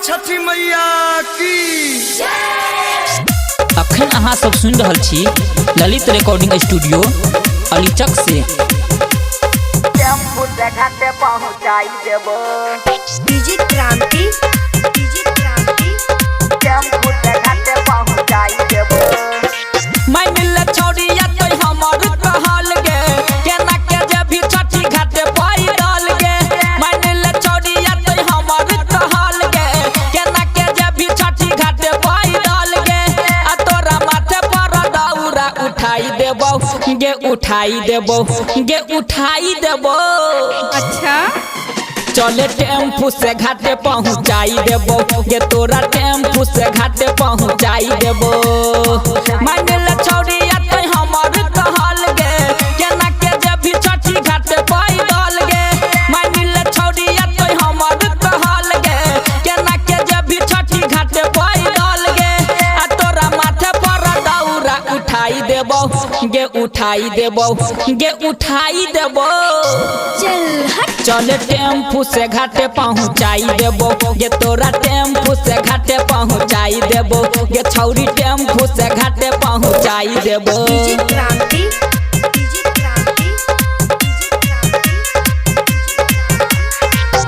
छठी मैया की। अखन अहाँ सब सुन रहल छी ललित रिकॉर्डिंग स्टूडियो अलीचक से। टेम्पू से घाटे पहुंचाई देबो डीजे क्रांति टेम्पू से घाटे पहुंचाई देबो। मैं मिले छोड़िया तो हमर कहल गे केना के जे भी छठी घाटे पाई डाल गे। मैं मिले छोड़िया तो हमर कहल गे केना के जे भी छठी घाटे पाई डाल गे। आ तोरा माथे पर दौरा उठाई देबो गे उठाई देबो गे उठाई देबो। अच्छा चले टेम्पू से घाटे पहुंचाई देबो गे तोरा टेम्पू से घाटे पहुंचाई देबो। मानिल छौड़िया तो हमर कहल गे केना के जे भी छठी घाटे पाई डाल गे। मानिल छौड़िया तो हमर कहल गे केना के जे भी छठी घाटे पाई डाल गे। आ तोरा माथे पर दौरा उठाई देबो गे उठाई देबो गे उठाई देबो। चल हट चले टेम्पू से घाटे पहुंचाई देबो गे तोरा टेम्पू से घाटे पहुंचाई देबो गे छौरी टेम्पू से घाटे पहुंचाई देबो। डीजे क्रांति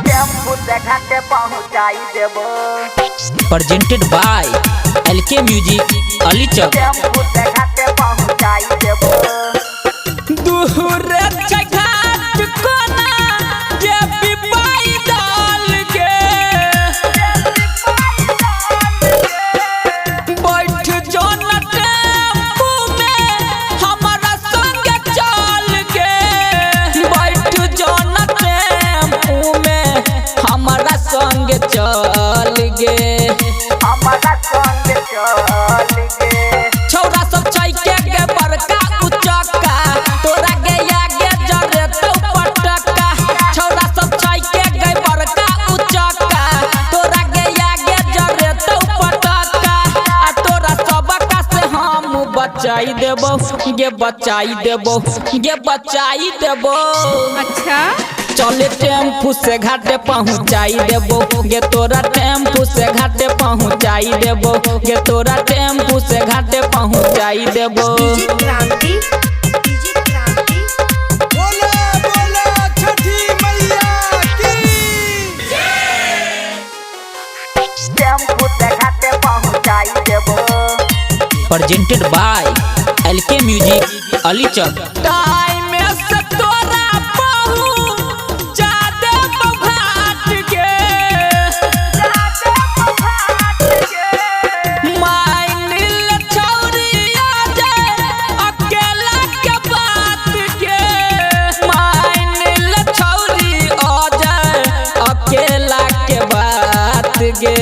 टेम्पू से घाटे पहुंचाई देबो presented by LK music Alichak. Tempo से घाटे पहुंचाई देबो। दूर घाट कोना जे पिपाई डाल के बैठ जो न टेम्पू में हमारा संग चल के। बैठ जो न टेम्पू में हमारा संग चल गे। हमारा संग चल गे। छौरा सब छैके गे बड़का उचक्का तोरा गे आगे जरे तो पटक्का। छौरा सब छैके गे बड़का उचक्का तोरा गे आगे जरे तो पटक्का। आ तोरा सबका से हम बचाई देबो गे बचाई देबो गे बचाई देबो। अच्छा चले टेम्पू से घाटे पहुंचाई देबो गे तोरा टेम्पू से घाटे पहुंचाई देबो गे तोरा टेम्पू से घाटे पहुंचाई देबो। डीजे क्रांति बोला बोला छठी मैया की। टेम्पू से घाटे पहुंचाई देबो presented by LK music Alichak. Time से तोरा पहुंचा देबो घाट के। मानिल छौरिया जे अकेला के बात के। मानिल छौरी आ जाए अकेला के बात गे।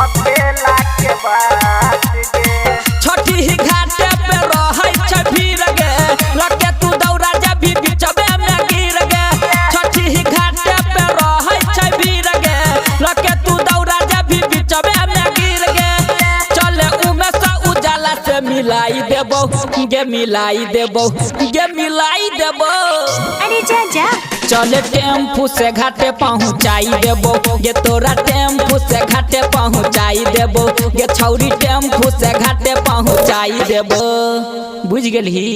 अकेला के बात गे। छठी घाटे पे रहै छै भीड़ गे लगे तू दौड़ा जभी बिचबे में गिर गे। छठी घाटे पे रहै छै भीड़ गे लगे तू दौड़ा जभी बिचबे में गिर गे। चले उमे से उजाला से मिलाई देबो गे मिलाई देबो गे मिलाई देबो। अरे जा जा चले टेम्पू से घाटे पहुंचाई देबो गे तोरा टेम्पू से घाटे पहुंचाई देबो गे छौरी टेम्पू से घाटे पहुंचाई देबो। बुझ गेलही।